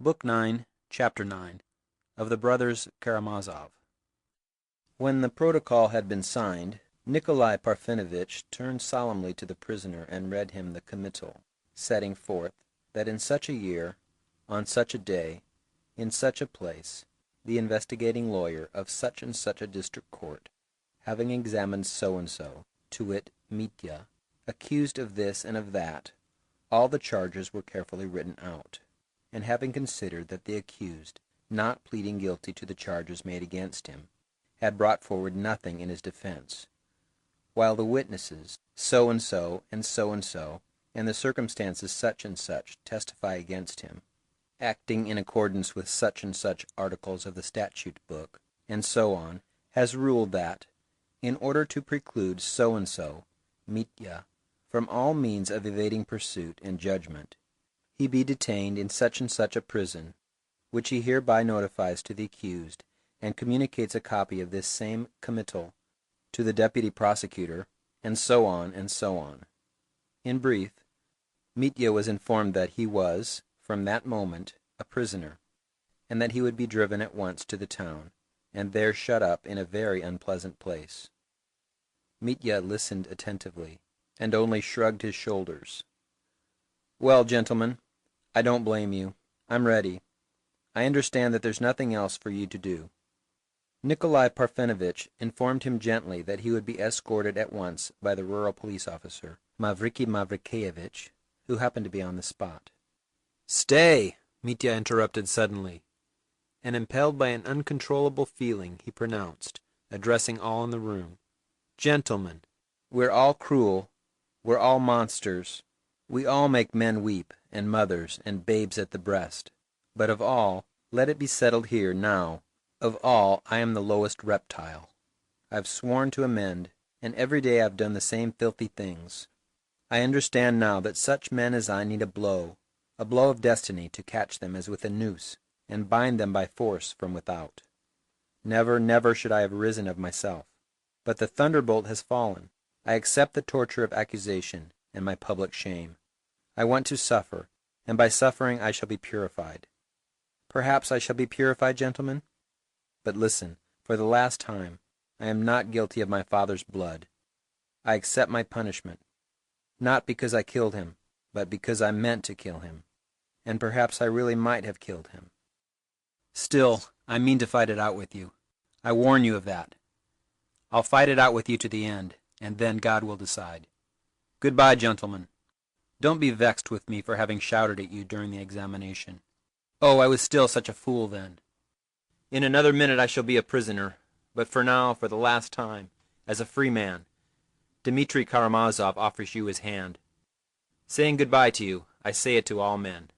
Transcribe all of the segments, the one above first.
Book 9, Chapter 9, of the Brothers Karamazov. When the protocol had been signed, Nikolai Parfenovitch turned solemnly to the prisoner and read him the committal, setting forth that in such a year, on such a day, in such a place, the investigating lawyer of such and such a district court, having examined so-and-so, to wit, Mitya, accused of this and of that, all the charges were carefully written out, and having considered that the accused, not pleading guilty to the charges made against him, had brought forward nothing in his defense, while the witnesses, so-and-so and so-and-so, and the circumstances such and such testify against him, acting in accordance with such and such articles of the statute book, and so on, has ruled that, in order to preclude so-and-so, Mitya, from all means of evading pursuit and judgment, he be detained in such and such a prison, which he hereby notifies to the accused, and communicates a copy of this same committal to the deputy prosecutor, and so on and so on. In brief, Mitya was informed that he was, from that moment, a prisoner, and that he would be driven at once to the town, and there shut up in a very unpleasant place. Mitya listened attentively, and only shrugged his shoulders. "Well, gentlemen, I don't blame you. I'm ready. I understand that there's nothing else for you to do." Nikolai Parfenovitch informed him gently that he would be escorted at once by the rural police officer, Mavriky Mavrikyevitch, who happened to be on the spot. "Stay!" Mitya interrupted suddenly, and impelled by an uncontrollable feeling, he pronounced, addressing all in the room, "Gentlemen, we're all cruel, we're all monsters, we all make men weep, and mothers, and babes at the breast. But of all, let it be settled here, now, of all I am the lowest reptile. I've sworn to amend, and every day I've done the same filthy things. I understand now that such men as I need a blow of destiny to catch them as with a noose, and bind them by force from without. Never, never should I have risen of myself. But the thunderbolt has fallen. I accept the torture of accusation, and my public shame. I want to suffer, and by suffering I shall be purified. Perhaps I shall be purified, gentlemen? But listen, for the last time, I am not guilty of my father's blood. I accept my punishment, not because I killed him, but because I meant to kill him, and perhaps I really might have killed him. Still, I mean to fight it out with you. I warn you of that. I'll fight it out with you to the end, and then God will decide. Goodbye, gentlemen. Don't be vexed with me for having shouted at you during the examination. Oh, I was still such a fool then. In another minute I shall be a prisoner, but for now, for the last time, as a free man, Dmitri Karamazov offers you his hand. Saying goodbye to you, I say it to all men."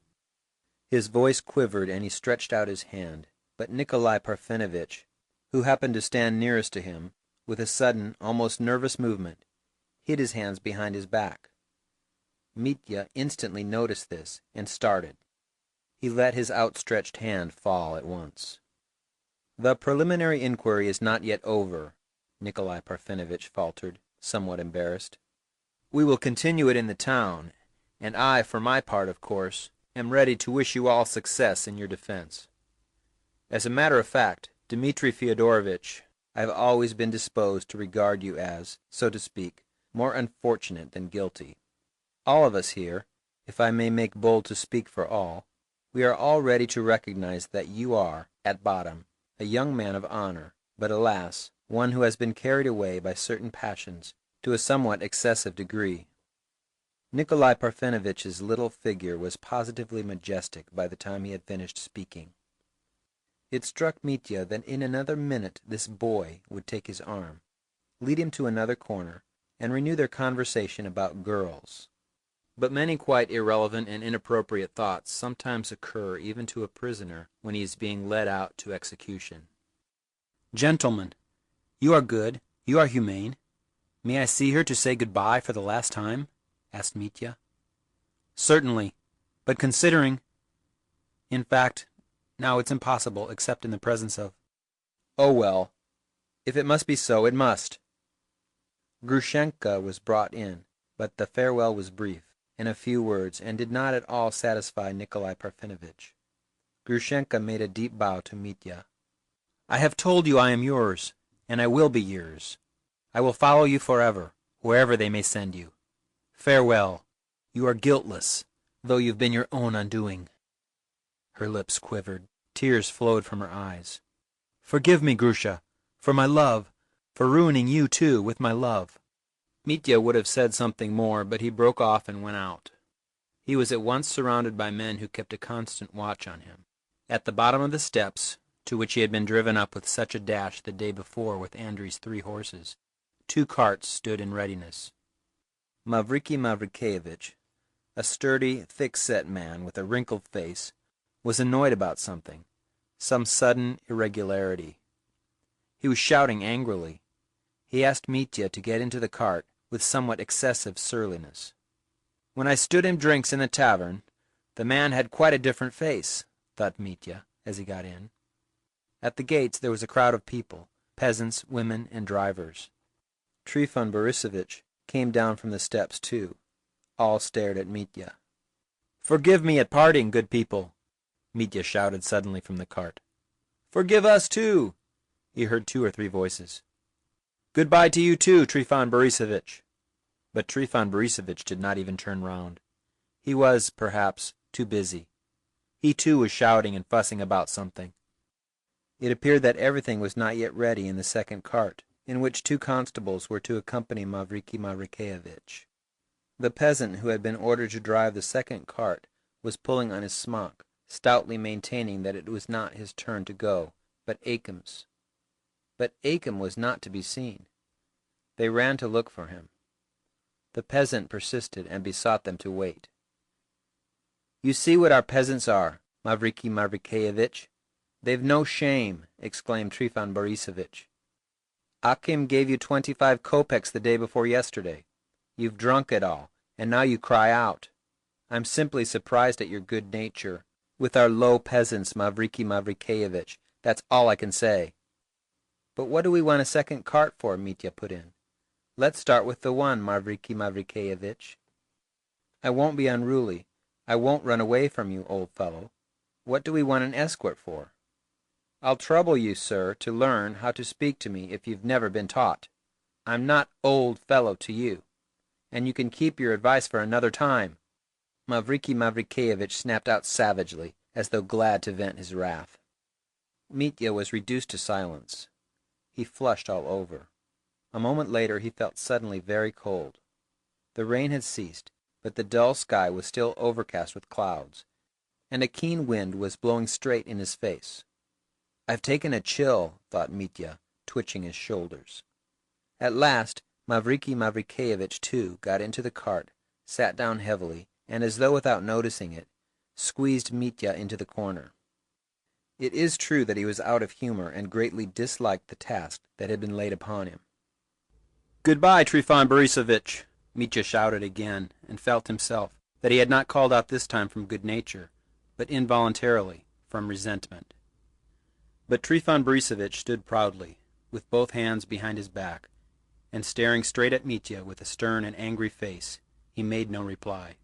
His voice quivered and he stretched out his hand, but Nikolai Parfenovitch, who happened to stand nearest to him, with a sudden, almost nervous movement, hid his hands behind his back. Mitya instantly noticed this and started. He let his outstretched hand fall at once. "The preliminary inquiry is not yet over," Nikolai Parfenovitch faltered, somewhat embarrassed. "We will continue it in the town, and I, for my part, of course, am ready to wish you all success in your defense. As a matter of fact, Dmitri Fyodorovitch, I have always been disposed to regard you as, so to speak, more unfortunate than guilty. All of us here, if I may make bold to speak for all, we are all ready to recognize that you are, at bottom, a young man of honor, but alas, one who has been carried away by certain passions to a somewhat excessive degree." Nikolai Parfenovitch's little figure was positively majestic by the time he had finished speaking. It struck Mitya that in another minute this boy would take his arm, lead him to another corner, and renew their conversation about girls. But many quite irrelevant and inappropriate thoughts sometimes occur even to a prisoner when he is being led out to execution. "Gentlemen, you are good, you are humane. May I see her to say goodbye for the last time?" asked Mitya. "Certainly, but considering... In fact, now it's impossible, except in the presence of... Oh well, if it must be so, it must." Grushenka was brought in, but the farewell was brief, in a few words, and did not at all satisfy Nikolai Parfenovitch. Grushenka made a deep bow to Mitya. "I have told you I am yours, and I will be yours. I will follow you forever, wherever they may send you. Farewell. You are guiltless, though you've been your own undoing." Her lips quivered. Tears flowed from her eyes. "Forgive me, Grusha, for my love, for ruining you, too, with my love." Mitya would have said something more, but he broke off and went out. He was at once surrounded by men who kept a constant watch on him. At the bottom of the steps, to which he had been driven up with such a dash the day before with Andrew's 3 horses, 2 carts stood in readiness. Mavriky Mavrikyevich, a sturdy, thick-set man with a wrinkled face, was annoyed about something, some sudden irregularity. He was shouting angrily. He asked Mitya to get into the cart with somewhat excessive surliness. "When I stood him drinks in the tavern, the man had quite a different face," thought Mitya as he got in. At the gates there was a crowd of people, peasants, women, and drivers. Trifon Borissovich came down from the steps too. All stared at Mitya. "Forgive me at parting, good people," Mitya shouted suddenly from the cart. "Forgive us too," he heard 2 or 3 voices. "Goodbye to you too, Trifon Borissovich." But Trifon Borissovich did not even turn round. He was, perhaps, too busy. He too was shouting and fussing about something. It appeared that everything was not yet ready in the second cart, in which 2 constables were to accompany Mavriky Mavrikyevich. The peasant who had been ordered to drive the second cart was pulling on his smock, stoutly maintaining that it was not his turn to go, but Akim's. But Akim was not to be seen. They ran to look for him. The peasant persisted and besought them to wait. "You see what our peasants are, Mavriky Mavrikyevich. They've no shame," exclaimed Trifon Borissovich. "Akim gave you 25 kopecks the day before yesterday. You've drunk it all, and now you cry out. I'm simply surprised at your good nature. With our low peasants, Mavriky Mavrikyevich, that's all I can say." "But what do we want a second cart for?" Mitya put in. "Let's start with the one, Mavriky Mavrikyevich." "I won't be unruly. I won't run away from you, old fellow. What do we want an escort for?" "I'll trouble you, sir, to learn how to speak to me if you've never been taught. I'm not old fellow to you, and you can keep your advice for another time." Mavriky Mavrikyevich snapped out savagely, as though glad to vent his wrath. Mitya was reduced to silence. He flushed all over. A moment later he felt suddenly very cold. The rain had ceased, but the dull sky was still overcast with clouds, and a keen wind was blowing straight in his face. "I've taken a chill," thought Mitya, twitching his shoulders. At last Mavriky Mavrikyevich too got into the cart, sat down heavily, and as though without noticing it, squeezed Mitya into the corner. It is true that he was out of humor and greatly disliked the task that had been laid upon him. "Goodbye, Trifon Borissovich," Mitya shouted again, and felt himself that he had not called out this time from good nature, but involuntarily from resentment. But Trifon Borissovich stood proudly, with both hands behind his back, and staring straight at Mitya with a stern and angry face. He made no reply.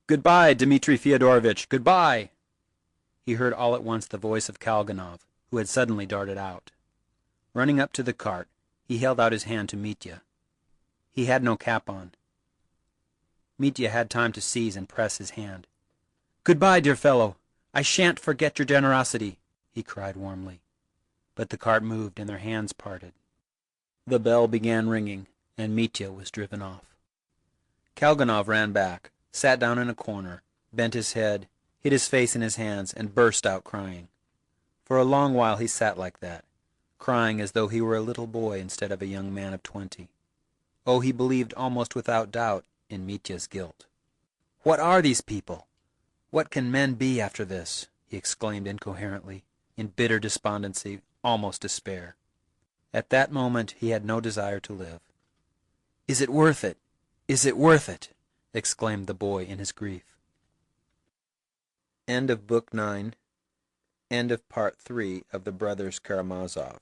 "Goodbye, Dmitri Fyodorovitch, goodbye!" He heard all at once the voice of Kalganov, who had suddenly darted out. Running up to the cart, he held out his hand to Mitya. He had no cap on. Mitya had time to seize and press his hand. "Goodbye, dear fellow. I shan't forget your generosity," he cried warmly. But the cart moved and their hands parted. The bell began ringing, and Mitya was driven off. Kalganov ran back, sat down in a corner, bent his head, hid his face in his hands, and burst out crying. For a long while he sat like that, crying as though he were a little boy instead of a young man of 20. Oh, he believed almost without doubt in Mitya's guilt. "What are these people? What can men be after this?" he exclaimed incoherently, in bitter despondency, almost despair. At that moment he had no desire to live. "Is it worth it? Is it worth it?" exclaimed the boy in his grief. End of Book 9. End of Part 3 of the Brothers Karamazov.